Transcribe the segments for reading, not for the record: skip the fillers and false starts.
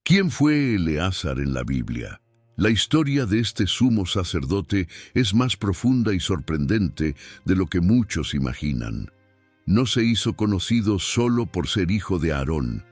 ¿Quién fue Eleazar en la Biblia? La historia de este sumo sacerdote es más profunda y sorprendente de lo que muchos imaginan. No se hizo conocido solo por ser hijo de Aarón.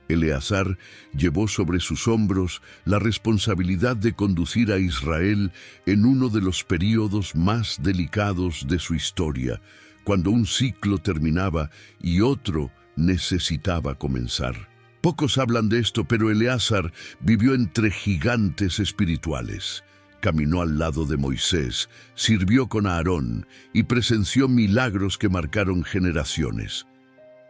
Eleazar llevó sobre sus hombros la responsabilidad de conducir a Israel en uno de los períodos más delicados de su historia, cuando un ciclo terminaba y otro necesitaba comenzar. Pocos hablan de esto, pero Eleazar vivió entre gigantes espirituales. Caminó al lado de Moisés, sirvió con Aarón y presenció milagros que marcaron generaciones.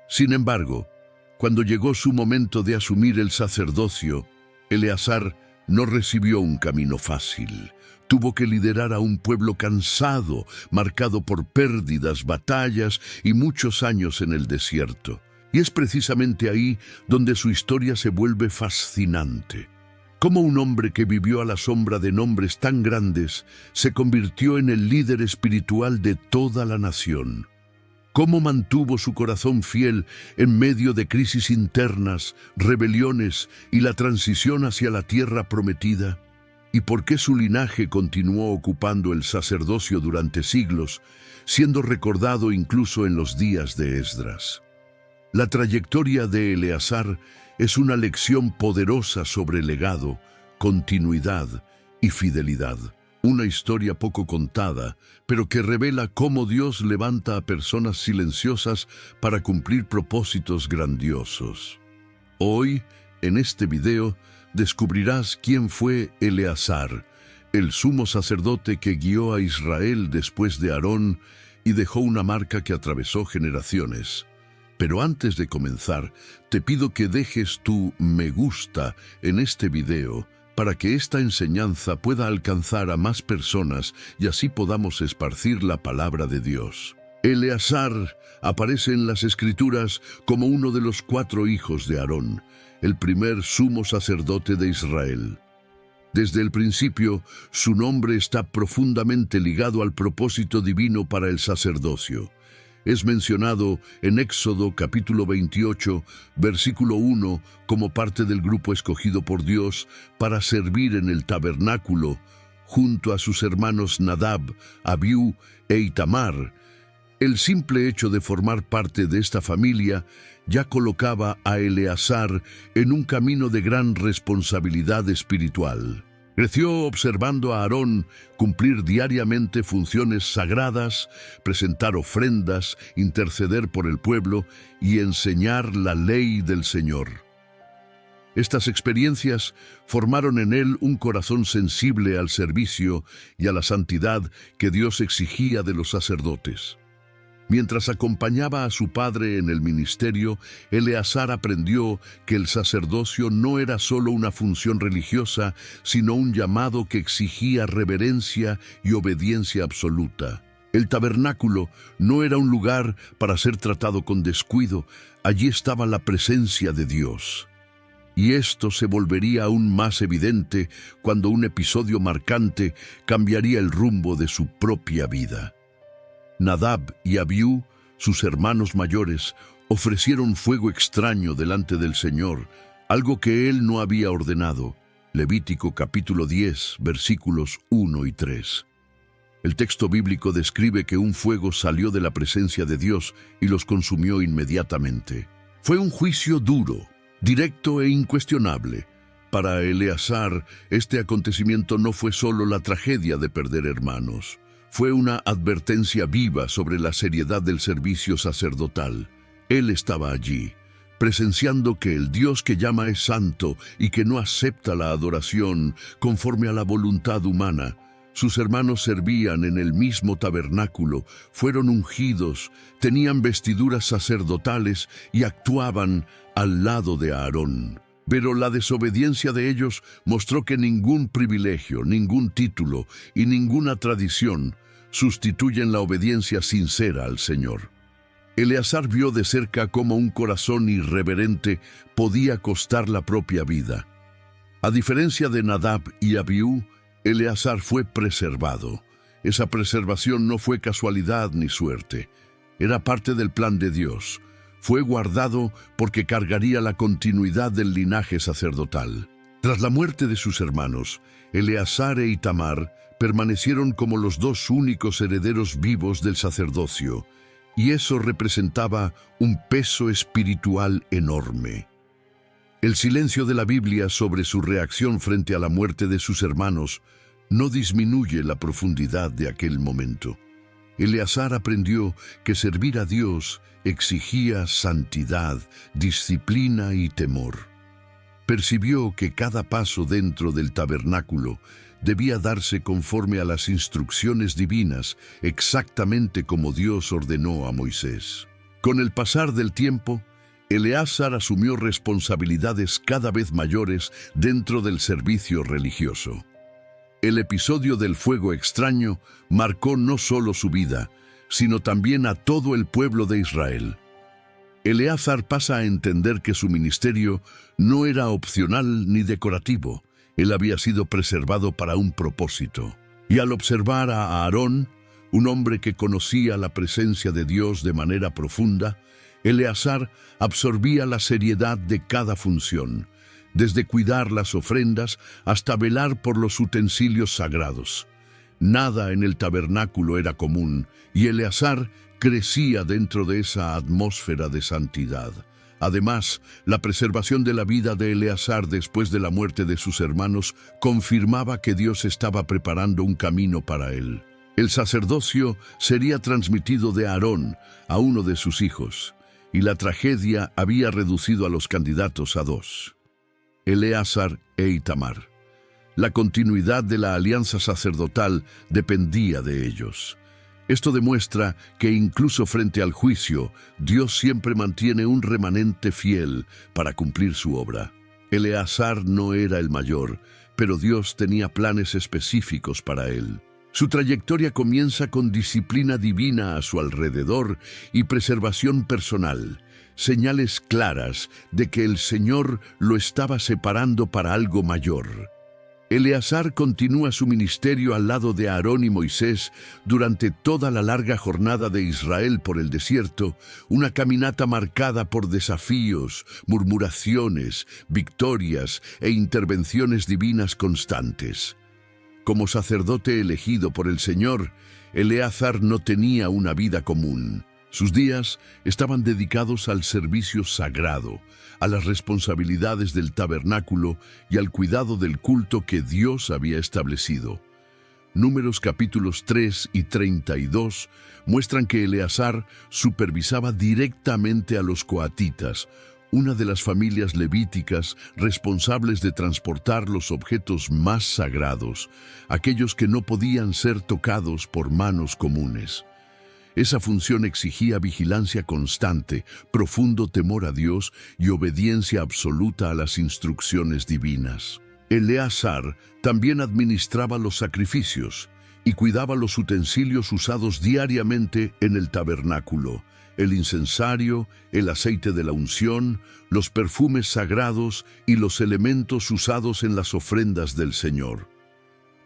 Sin embargo, cuando llegó su momento de asumir el sacerdocio, Eleazar no recibió un camino fácil. Tuvo que liderar a un pueblo cansado, marcado por pérdidas, batallas y muchos años en el desierto. Y es precisamente ahí donde su historia se vuelve fascinante. Cómo un hombre que vivió a la sombra de nombres tan grandes se convirtió en el líder espiritual de toda la nación. Cómo mantuvo su corazón fiel en medio de crisis internas, rebeliones y la transición hacia la tierra prometida. Y por qué su linaje continuó ocupando el sacerdocio durante siglos, siendo recordado incluso en los días de Esdras. La trayectoria de Eleazar es una lección poderosa sobre legado, continuidad y fidelidad. Una historia poco contada, pero que revela cómo Dios levanta a personas silenciosas para cumplir propósitos grandiosos. Hoy, en este video, descubrirás quién fue Eleazar, el sumo sacerdote que guió a Israel después de Aarón y dejó una marca que atravesó generaciones. Pero antes de comenzar, te pido que dejes tu me gusta en este video para que esta enseñanza pueda alcanzar a más personas y así podamos esparcir la palabra de Dios. Eleazar aparece en las Escrituras como uno de los 4 hijos de Aarón, el primer sumo sacerdote de Israel. Desde el principio, su nombre está profundamente ligado al propósito divino para el sacerdocio. Es mencionado en Éxodo capítulo 28, versículo 1, como parte del grupo escogido por Dios para servir en el tabernáculo, junto a sus hermanos Nadab, Abiú e Itamar. El simple hecho de formar parte de esta familia ya colocaba a Eleazar en un camino de gran responsabilidad espiritual. Creció observando a Aarón cumplir diariamente funciones sagradas, presentar ofrendas, interceder por el pueblo y enseñar la ley del Señor. Estas experiencias formaron en él un corazón sensible al servicio y a la santidad que Dios exigía de los sacerdotes. Mientras acompañaba a su padre en el ministerio, Eleazar aprendió que el sacerdocio no era solo una función religiosa, sino un llamado que exigía reverencia y obediencia absoluta. El tabernáculo no era un lugar para ser tratado con descuido, allí estaba la presencia de Dios. Y esto se volvería aún más evidente cuando un episodio marcante cambiaría el rumbo de su propia vida. Nadab y Abiú, sus hermanos mayores, ofrecieron fuego extraño delante del Señor, algo que él no había ordenado. Levítico capítulo 10, versículos 1 y 3. El texto bíblico describe que un fuego salió de la presencia de Dios y los consumió inmediatamente. Fue un juicio duro, directo e incuestionable. Para Eleazar, este acontecimiento no fue solo la tragedia de perder hermanos. Fue una advertencia viva sobre la seriedad del servicio sacerdotal. Él estaba allí, presenciando que el Dios que llama es santo y que no acepta la adoración conforme a la voluntad humana. Sus hermanos servían en el mismo tabernáculo, fueron ungidos, tenían vestiduras sacerdotales y actuaban al lado de Aarón. Pero la desobediencia de ellos mostró que ningún privilegio, ningún título y ninguna tradición sustituyen la obediencia sincera al Señor. Eleazar vio de cerca cómo un corazón irreverente podía costar la propia vida. A diferencia de Nadab y Abiú, Eleazar fue preservado. Esa preservación no fue casualidad ni suerte. Era parte del plan de Dios. Fue guardado porque cargaría la continuidad del linaje sacerdotal. Tras la muerte de sus hermanos, Eleazar e Itamar permanecieron como los dos únicos herederos vivos del sacerdocio, y eso representaba un peso espiritual enorme. El silencio de la Biblia sobre su reacción frente a la muerte de sus hermanos no disminuye la profundidad de aquel momento. Eleazar aprendió que servir a Dios exigía santidad, disciplina y temor. Percibió que cada paso dentro del tabernáculo debía darse conforme a las instrucciones divinas, exactamente como Dios ordenó a Moisés. Con el pasar del tiempo, Eleazar asumió responsabilidades cada vez mayores dentro del servicio religioso. El episodio del fuego extraño marcó no solo su vida, sino también a todo el pueblo de Israel. Eleazar pasa a entender que su ministerio no era opcional ni decorativo. Él había sido preservado para un propósito. Y al observar a Aarón, un hombre que conocía la presencia de Dios de manera profunda, Eleazar absorbía la seriedad de cada función, desde cuidar las ofrendas hasta velar por los utensilios sagrados. Nada en el tabernáculo era común, y Eleazar crecía dentro de esa atmósfera de santidad. Además, la preservación de la vida de Eleazar después de la muerte de sus hermanos confirmaba que Dios estaba preparando un camino para él. El sacerdocio sería transmitido de Aarón a uno de sus hijos, y la tragedia había reducido a los candidatos a dos: Eleazar e Itamar. La continuidad de la alianza sacerdotal dependía de ellos. Esto demuestra que incluso frente al juicio, Dios siempre mantiene un remanente fiel para cumplir su obra. Eleazar no era el mayor, pero Dios tenía planes específicos para él. Su trayectoria comienza con disciplina divina a su alrededor y preservación personal, señales claras de que el Señor lo estaba separando para algo mayor. Eleazar continúa su ministerio al lado de Aarón y Moisés durante toda la larga jornada de Israel por el desierto, una caminata marcada por desafíos, murmuraciones, victorias e intervenciones divinas constantes. Como sacerdote elegido por el Señor, Eleazar no tenía una vida común. Sus días estaban dedicados al servicio sagrado, a las responsabilidades del tabernáculo y al cuidado del culto que Dios había establecido. Números capítulos 3 y 32 muestran que Eleazar supervisaba directamente a los coatitas, una de las familias levíticas responsables de transportar los objetos más sagrados, aquellos que no podían ser tocados por manos comunes. Esa función exigía vigilancia constante, profundo temor a Dios y obediencia absoluta a las instrucciones divinas. Eleazar también administraba los sacrificios y cuidaba los utensilios usados diariamente en el tabernáculo: el incensario, el aceite de la unción, los perfumes sagrados y los elementos usados en las ofrendas del Señor.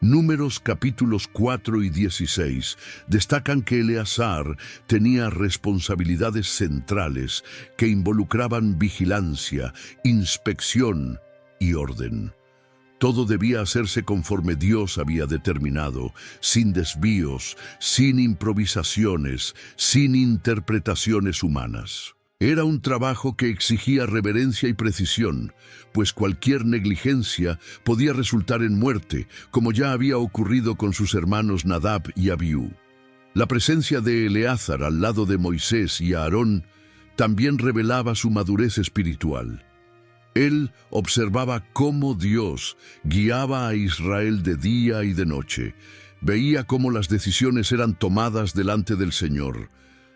Números capítulos 4 y 16 destacan que Eleazar tenía responsabilidades centrales que involucraban vigilancia, inspección y orden. Todo debía hacerse conforme Dios había determinado, sin desvíos, sin improvisaciones, sin interpretaciones humanas. Era un trabajo que exigía reverencia y precisión, pues cualquier negligencia podía resultar en muerte, como ya había ocurrido con sus hermanos Nadab y Abiú. La presencia de Eleazar al lado de Moisés y Aarón también revelaba su madurez espiritual. Él observaba cómo Dios guiaba a Israel de día y de noche, veía cómo las decisiones eran tomadas delante del Señor,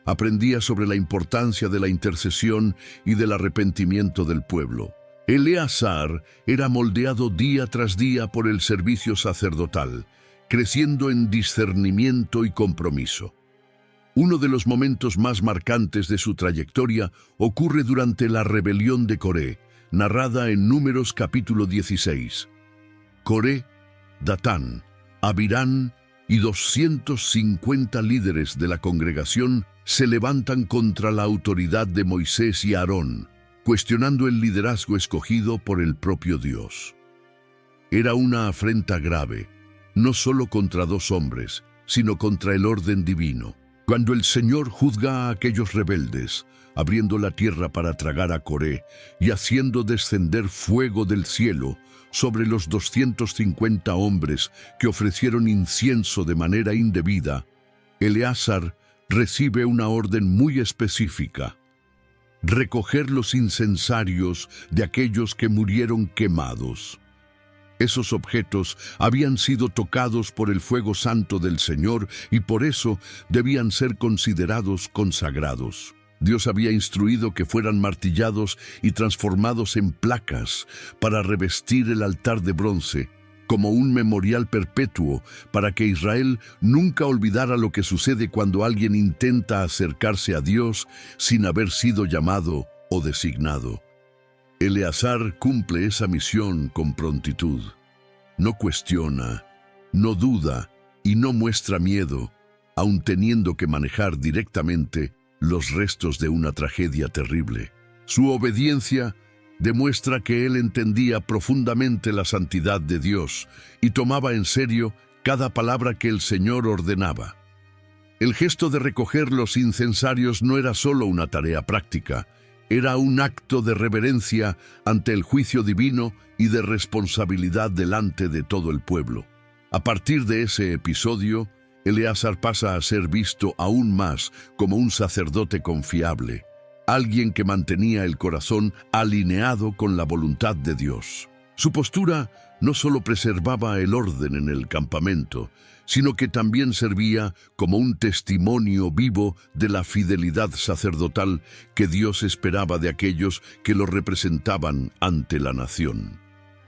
aprendía sobre la importancia de la intercesión y del arrepentimiento del pueblo. Eleazar era moldeado día tras día por el servicio sacerdotal, creciendo en discernimiento y compromiso. Uno de los momentos más marcantes de su trayectoria ocurre durante la rebelión de Coré, narrada en Números capítulo 16. Coré, Datán, Abirán y 250 líderes de la congregación se levantan contra la autoridad de Moisés y Aarón, cuestionando el liderazgo escogido por el propio Dios. Era una afrenta grave, no solo contra dos hombres, sino contra el orden divino. Cuando el Señor juzga a aquellos rebeldes, abriendo la tierra para tragar a Coré y haciendo descender fuego del cielo sobre los 250 hombres que ofrecieron incienso de manera indebida, Eleazar recibe una orden muy específica: recoger los incensarios de aquellos que murieron quemados. Esos objetos habían sido tocados por el fuego santo del Señor y por eso debían ser considerados consagrados. Dios había instruido que fueran martillados y transformados en placas para revestir el altar de bronce, como un memorial perpetuo para que Israel nunca olvidara lo que sucede cuando alguien intenta acercarse a Dios sin haber sido llamado o designado. Eleazar cumple esa misión con prontitud. No cuestiona, no duda y no muestra miedo, aun teniendo que manejar directamente los restos de una tragedia terrible. Su obediencia demuestra que él entendía profundamente la santidad de Dios y tomaba en serio cada palabra que el Señor ordenaba. El gesto de recoger los incensarios no era solo una tarea práctica, era un acto de reverencia ante el juicio divino y de responsabilidad delante de todo el pueblo. A partir de ese episodio, Eleazar pasa a ser visto aún más como un sacerdote confiable, alguien que mantenía el corazón alineado con la voluntad de Dios. Su postura no solo preservaba el orden en el campamento, sino que también servía como un testimonio vivo de la fidelidad sacerdotal que Dios esperaba de aquellos que lo representaban ante la nación.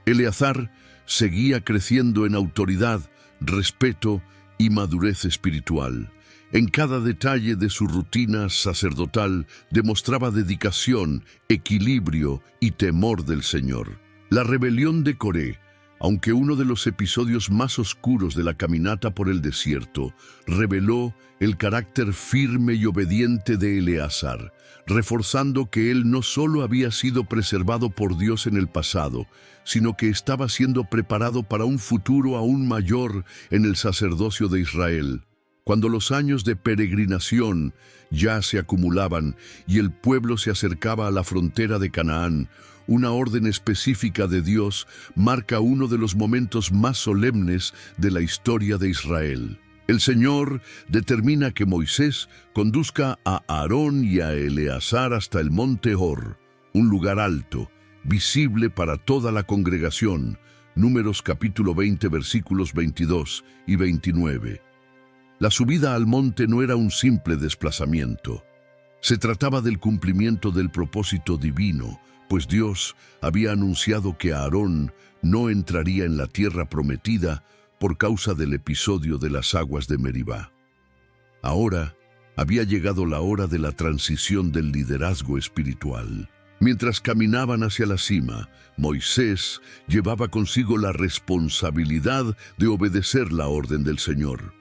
Eleazar seguía creciendo en autoridad, respeto y madurez espiritual. En cada detalle de su rutina sacerdotal demostraba dedicación, equilibrio y temor del Señor. La rebelión de Coré, aunque uno de los episodios más oscuros de la caminata por el desierto, reveló el carácter firme y obediente de Eleazar, reforzando que él no solo había sido preservado por Dios en el pasado, sino que estaba siendo preparado para un futuro aún mayor en el sacerdocio de Israel. Cuando los años de peregrinación ya se acumulaban y el pueblo se acercaba a la frontera de Canaán, una orden específica de Dios marca uno de los momentos más solemnes de la historia de Israel. El Señor determina que Moisés conduzca a Aarón y a Eleazar hasta el monte Hor, un lugar alto, visible para toda la congregación. Números capítulo 20, versículos 22 y 29. La subida al monte no era un simple desplazamiento. Se trataba del cumplimiento del propósito divino, pues Dios había anunciado que Aarón no entraría en la tierra prometida por causa del episodio de las aguas de Meribá. Ahora había llegado la hora de la transición del liderazgo espiritual. Mientras caminaban hacia la cima, Moisés llevaba consigo la responsabilidad de obedecer la orden del Señor.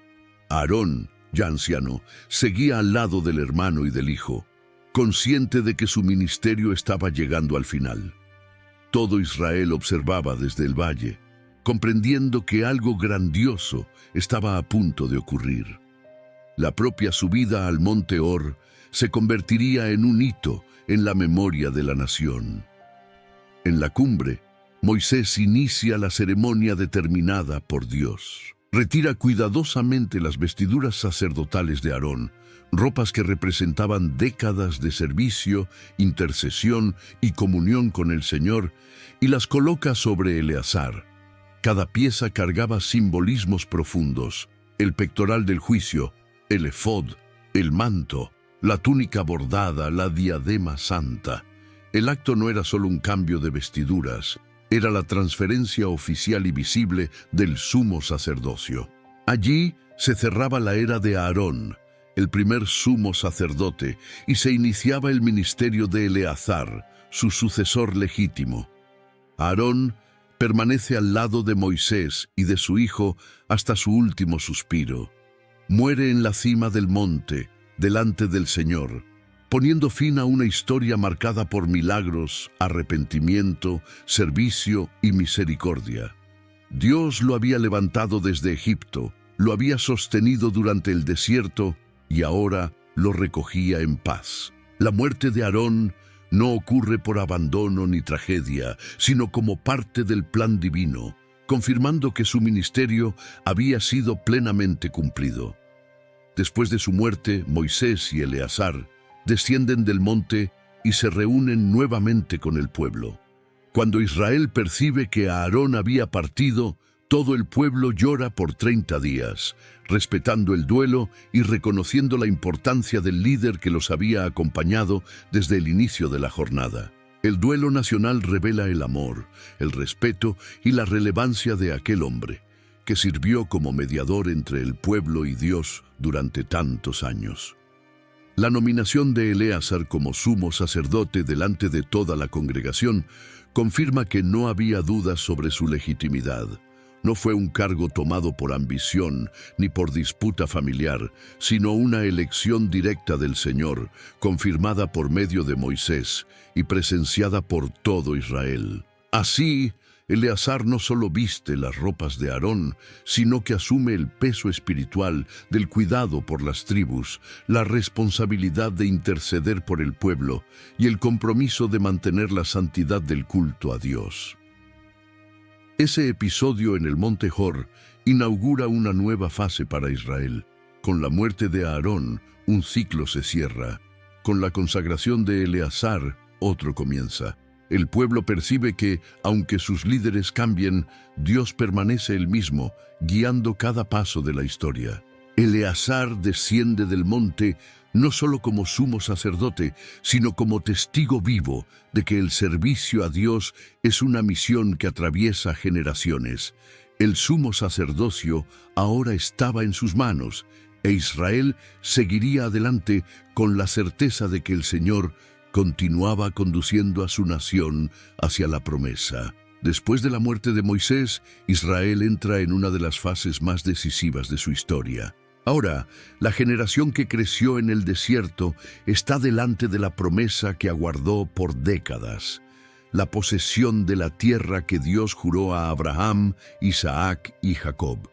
Aarón, ya anciano, seguía al lado del hermano y del hijo, consciente de que su ministerio estaba llegando al final. Todo Israel observaba desde el valle, comprendiendo que algo grandioso estaba a punto de ocurrir. La propia subida al monte Hor se convertiría en un hito en la memoria de la nación. En la cumbre, Moisés inicia la ceremonia determinada por Dios. Retira cuidadosamente las vestiduras sacerdotales de Aarón, ropas que representaban décadas de servicio, intercesión y comunión con el Señor, y las coloca sobre Eleazar. Cada pieza cargaba simbolismos profundos: el pectoral del juicio, el efod, el manto, la túnica bordada, la diadema santa. El acto no era solo un cambio de vestiduras, era la transferencia oficial y visible del sumo sacerdocio. Allí se cerraba la era de Aarón, el primer sumo sacerdote, y se iniciaba el ministerio de Eleazar, su sucesor legítimo. Aarón permanece al lado de Moisés y de su hijo hasta su último suspiro. Muere en la cima del monte, delante del Señor, poniendo fin a una historia marcada por milagros, arrepentimiento, servicio y misericordia. Dios lo había levantado desde Egipto, lo había sostenido durante el desierto y ahora lo recogía en paz. La muerte de Aarón no ocurre por abandono ni tragedia, sino como parte del plan divino, confirmando que su ministerio había sido plenamente cumplido. Después de su muerte, Moisés y Eleazar descienden del monte y se reúnen nuevamente con el pueblo. Cuando Israel percibe que Aarón había partido, todo el pueblo llora por 30 días, respetando el duelo y reconociendo la importancia del líder que los había acompañado desde el inicio de la jornada. El duelo nacional revela el amor, el respeto y la relevancia de aquel hombre, que sirvió como mediador entre el pueblo y Dios durante tantos años. La nominación de Eleazar como sumo sacerdote delante de toda la congregación confirma que no había dudas sobre su legitimidad. No fue un cargo tomado por ambición ni por disputa familiar, sino una elección directa del Señor, confirmada por medio de Moisés y presenciada por todo Israel. Así, Eleazar no solo viste las ropas de Aarón, sino que asume el peso espiritual del cuidado por las tribus, la responsabilidad de interceder por el pueblo y el compromiso de mantener la santidad del culto a Dios. Ese episodio en el monte Hor inaugura una nueva fase para Israel. Con la muerte de Aarón, un ciclo se cierra. Con la consagración de Eleazar, otro comienza. El pueblo percibe que, aunque sus líderes cambien, Dios permanece el mismo, guiando cada paso de la historia. Eleazar desciende del monte no solo como sumo sacerdote, sino como testigo vivo de que el servicio a Dios es una misión que atraviesa generaciones. El sumo sacerdocio ahora estaba en sus manos, e Israel seguiría adelante con la certeza de que el Señor continuaba conduciendo a su nación hacia la promesa. Después de la muerte de Moisés, Israel entra en una de las fases más decisivas de su historia. Ahora, la generación que creció en el desierto está delante de la promesa que aguardó por décadas, la posesión de la tierra que Dios juró a Abraham, Isaac y Jacob.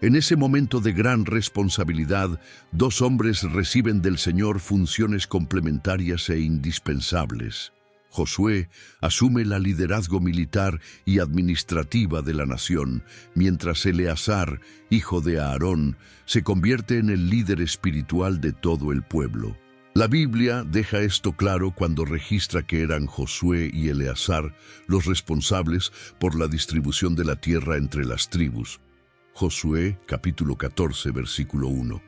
En ese momento de gran responsabilidad, dos hombres reciben del Señor funciones complementarias e indispensables. Josué asume el liderazgo militar y administrativa de la nación, mientras Eleazar, hijo de Aarón, se convierte en el líder espiritual de todo el pueblo. La Biblia deja esto claro cuando registra que eran Josué y Eleazar los responsables por la distribución de la tierra entre las tribus. Josué, capítulo 14, versículo 1.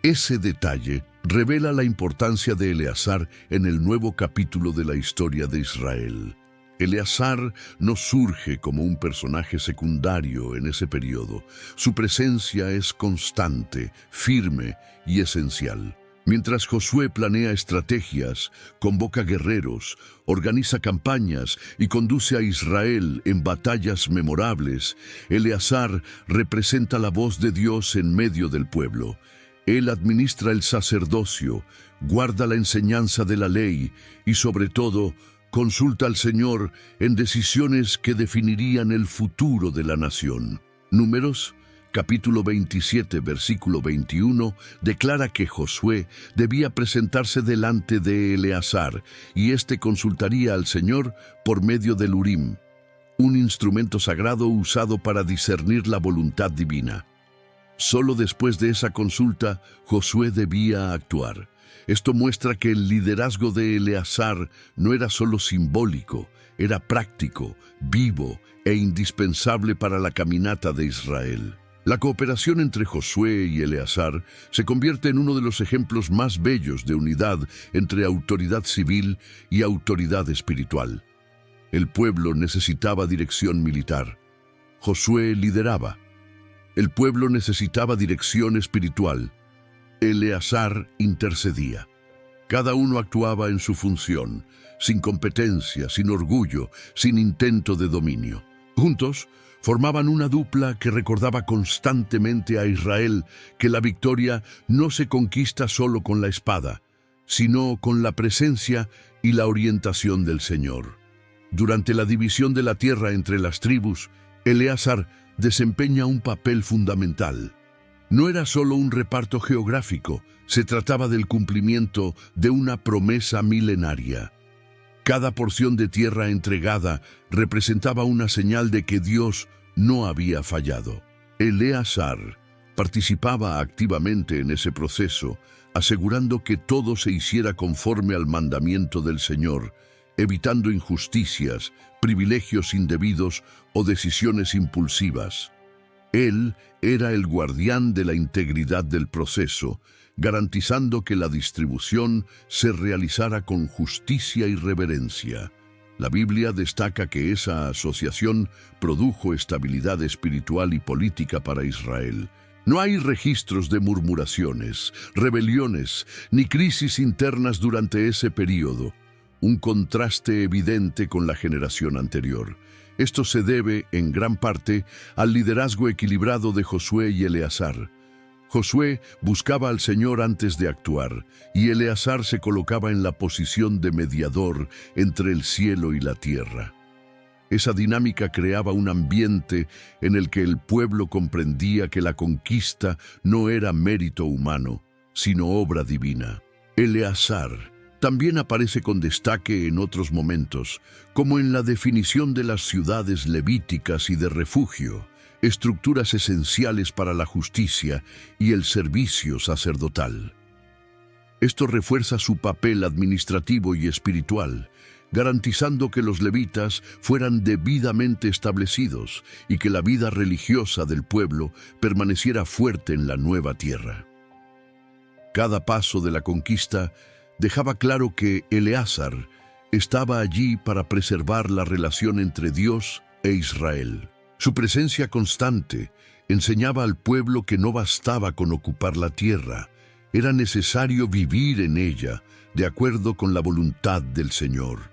Ese detalle revela la importancia de Eleazar en el nuevo capítulo de la historia de Israel. Eleazar no surge como un personaje secundario en ese periodo. Su presencia es constante, firme y esencial. Mientras Josué planea estrategias, convoca guerreros, organiza campañas y conduce a Israel en batallas memorables, Eleazar representa la voz de Dios en medio del pueblo. Él administra el sacerdocio, guarda la enseñanza de la ley y, sobre todo, consulta al Señor en decisiones que definirían el futuro de la nación. Números, capítulo 27, versículo 21, declara que Josué debía presentarse delante de Eleazar y éste consultaría al Señor por medio del Urim, un instrumento sagrado usado para discernir la voluntad divina. Solo después de esa consulta, Josué debía actuar. Esto muestra que el liderazgo de Eleazar no era solo simbólico, era práctico, vivo e indispensable para la caminata de Israel. La cooperación entre Josué y Eleazar se convierte en uno de los ejemplos más bellos de unidad entre autoridad civil y autoridad espiritual. El pueblo necesitaba dirección militar. Josué lideraba. El pueblo necesitaba dirección espiritual. Eleazar intercedía. Cada uno actuaba en su función, sin competencia, sin orgullo, sin intento de dominio. Juntos, formaban una dupla que recordaba constantemente a Israel que la victoria no se conquista solo con la espada, sino con la presencia y la orientación del Señor. Durante la división de la tierra entre las tribus, Eleazar desempeña un papel fundamental. No era solo un reparto geográfico, se trataba del cumplimiento de una promesa milenaria. Cada porción de tierra entregada representaba una señal de que Dios no había fallado. Eleazar participaba activamente en ese proceso, asegurando que todo se hiciera conforme al mandamiento del Señor, evitando injusticias, privilegios indebidos o decisiones impulsivas. Él era el guardián de la integridad del proceso, garantizando que la distribución se realizara con justicia y reverencia. La Biblia destaca que esa asociación produjo estabilidad espiritual y política para Israel. No hay registros de murmuraciones, rebeliones, ni crisis internas durante ese período, un contraste evidente con la generación anterior. Esto se debe, en gran parte, al liderazgo equilibrado de Josué y Eleazar. Josué buscaba al Señor antes de actuar, y Eleazar se colocaba en la posición de mediador entre el cielo y la tierra. Esa dinámica creaba un ambiente en el que el pueblo comprendía que la conquista no era mérito humano, sino obra divina. Eleazar también aparece con destaque en otros momentos, como en la definición de las ciudades levíticas y de refugio, estructuras esenciales para la justicia y el servicio sacerdotal. Esto refuerza su papel administrativo y espiritual, garantizando que los levitas fueran debidamente establecidos y que la vida religiosa del pueblo permaneciera fuerte en la nueva tierra. Cada paso de la conquista dejaba claro que Eleazar estaba allí para preservar la relación entre Dios e Israel. Su presencia constante enseñaba al pueblo que no bastaba con ocupar la tierra, era necesario vivir en ella de acuerdo con la voluntad del Señor.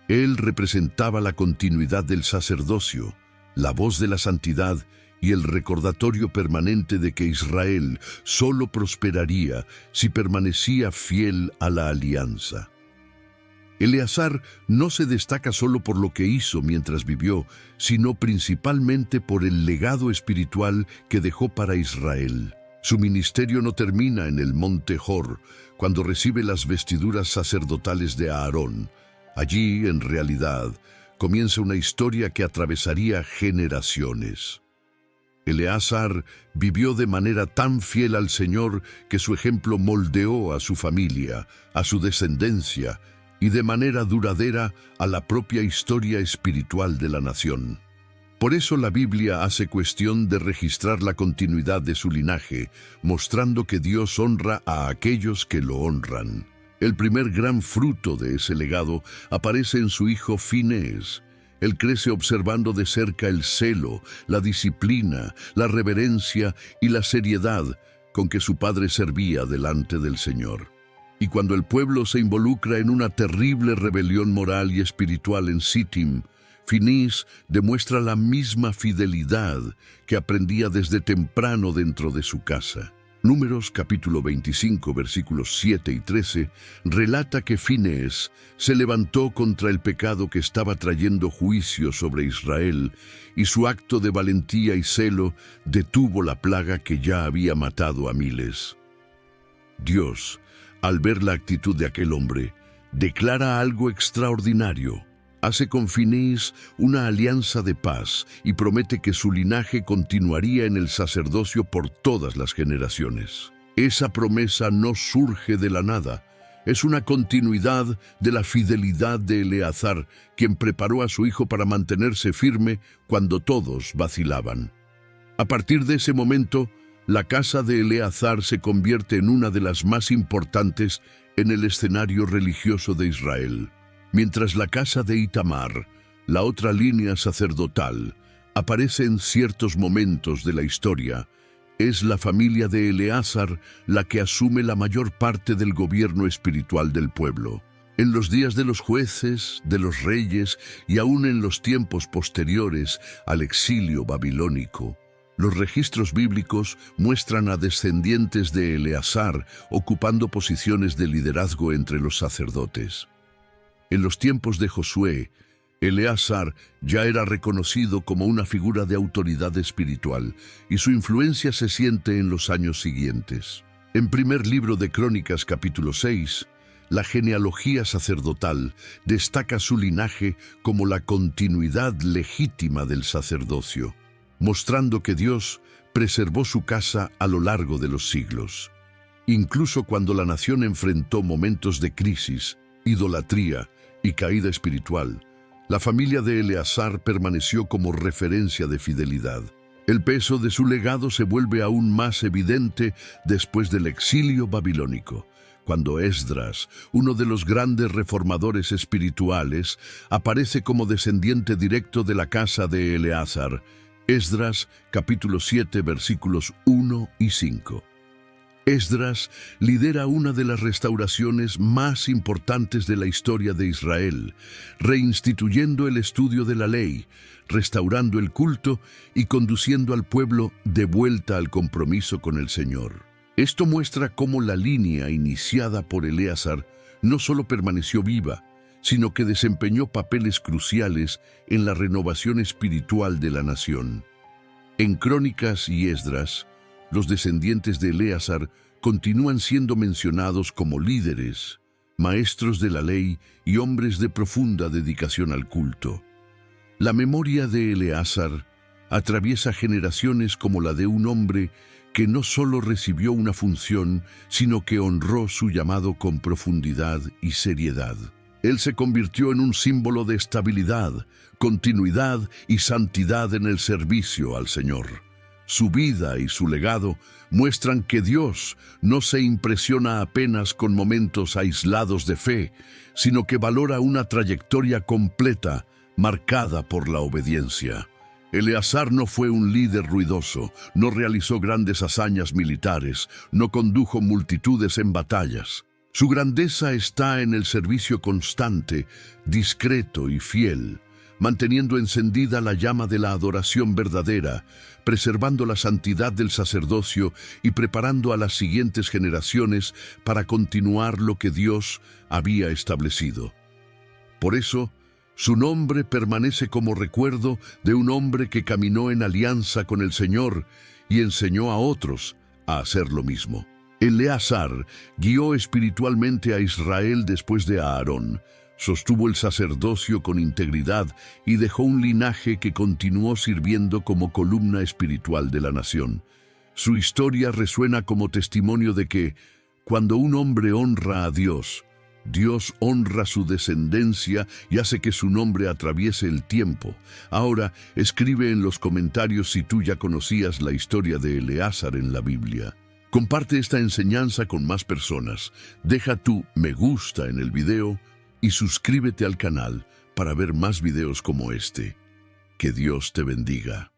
Él representaba la continuidad del sacerdocio, la voz de la santidad y el recordatorio permanente de que Israel solo prosperaría si permanecía fiel a la alianza. Eleazar no se destaca solo por lo que hizo mientras vivió, sino principalmente por el legado espiritual que dejó para Israel. Su ministerio no termina en el monte Hor, cuando recibe las vestiduras sacerdotales de Aarón. Allí, en realidad, comienza una historia que atravesaría generaciones. Eleazar vivió de manera tan fiel al Señor que su ejemplo moldeó a su familia, a su descendencia y de manera duradera a la propia historia espiritual de la nación. Por eso la Biblia hace cuestión de registrar la continuidad de su linaje, mostrando que Dios honra a aquellos que lo honran. El primer gran fruto de ese legado aparece en su hijo Finés. Él crece observando de cerca el celo, la disciplina, la reverencia y la seriedad con que su padre servía delante del Señor. Y cuando el pueblo se involucra en una terrible rebelión moral y espiritual en Sittim, Finés demuestra la misma fidelidad que aprendía desde temprano dentro de su casa. Números capítulo 25, versículos 7 y 13, relata que Finés se levantó contra el pecado que estaba trayendo juicio sobre Israel, y su acto de valentía y celo detuvo la plaga que ya había matado a miles. Dios, al ver la actitud de aquel hombre, declara algo extraordinario. Hace con Finés una alianza de paz y promete que su linaje continuaría en el sacerdocio por todas las generaciones. Esa promesa no surge de la nada, es una continuidad de la fidelidad de Eleazar, quien preparó a su hijo para mantenerse firme cuando todos vacilaban. A partir de ese momento, la casa de Eleazar se convierte en una de las más importantes en el escenario religioso de Israel. Mientras la casa de Itamar, la otra línea sacerdotal, aparece en ciertos momentos de la historia, es la familia de Eleazar la que asume la mayor parte del gobierno espiritual del pueblo. En los días de los jueces, de los reyes y aún en los tiempos posteriores al exilio babilónico, los registros bíblicos muestran a descendientes de Eleazar ocupando posiciones de liderazgo entre los sacerdotes. En los tiempos de Josué, Eleazar ya era reconocido como una figura de autoridad espiritual y su influencia se siente en los años siguientes. En primer libro de Crónicas, capítulo 6, la genealogía sacerdotal destaca su linaje como la continuidad legítima del sacerdocio, mostrando que Dios preservó su casa a lo largo de los siglos. Incluso cuando la nación enfrentó momentos de crisis, idolatría y caída espiritual, la familia de Eleazar permaneció como referencia de fidelidad. El peso de su legado se vuelve aún más evidente después del exilio babilónico, cuando Esdras, uno de los grandes reformadores espirituales, aparece como descendiente directo de la casa de Eleazar. Esdras, capítulo 7, versículos 1 y 5. Esdras lidera una de las restauraciones más importantes de la historia de Israel, reinstituyendo el estudio de la ley, restaurando el culto y conduciendo al pueblo de vuelta al compromiso con el Señor. Esto muestra cómo la línea iniciada por Eleazar no solo permaneció viva, sino que desempeñó papeles cruciales en la renovación espiritual de la nación. En Crónicas y Esdras, los descendientes de Eleazar continúan siendo mencionados como líderes, maestros de la ley y hombres de profunda dedicación al culto. La memoria de Eleazar atraviesa generaciones como la de un hombre que no solo recibió una función, sino que honró su llamado con profundidad y seriedad. Él se convirtió en un símbolo de estabilidad, continuidad y santidad en el servicio al Señor. Su vida y su legado muestran que Dios no se impresiona apenas con momentos aislados de fe, sino que valora una trayectoria completa, marcada por la obediencia. Eleazar no fue un líder ruidoso, no realizó grandes hazañas militares, no condujo multitudes en batallas. Su grandeza está en el servicio constante, discreto y fiel, manteniendo encendida la llama de la adoración verdadera, preservando la santidad del sacerdocio y preparando a las siguientes generaciones para continuar lo que Dios había establecido. Por eso, su nombre permanece como recuerdo de un hombre que caminó en alianza con el Señor y enseñó a otros a hacer lo mismo. Eleazar guió espiritualmente a Israel después de Aarón, sostuvo el sacerdocio con integridad y dejó un linaje que continuó sirviendo como columna espiritual de la nación. Su historia resuena como testimonio de que, cuando un hombre honra a Dios, Dios honra su descendencia y hace que su nombre atraviese el tiempo. Ahora, escribe en los comentarios si tú ya conocías la historia de Eleazar en la Biblia. Comparte esta enseñanza con más personas. Deja tu me gusta en el video y suscríbete al canal para ver más videos como este. Que Dios te bendiga.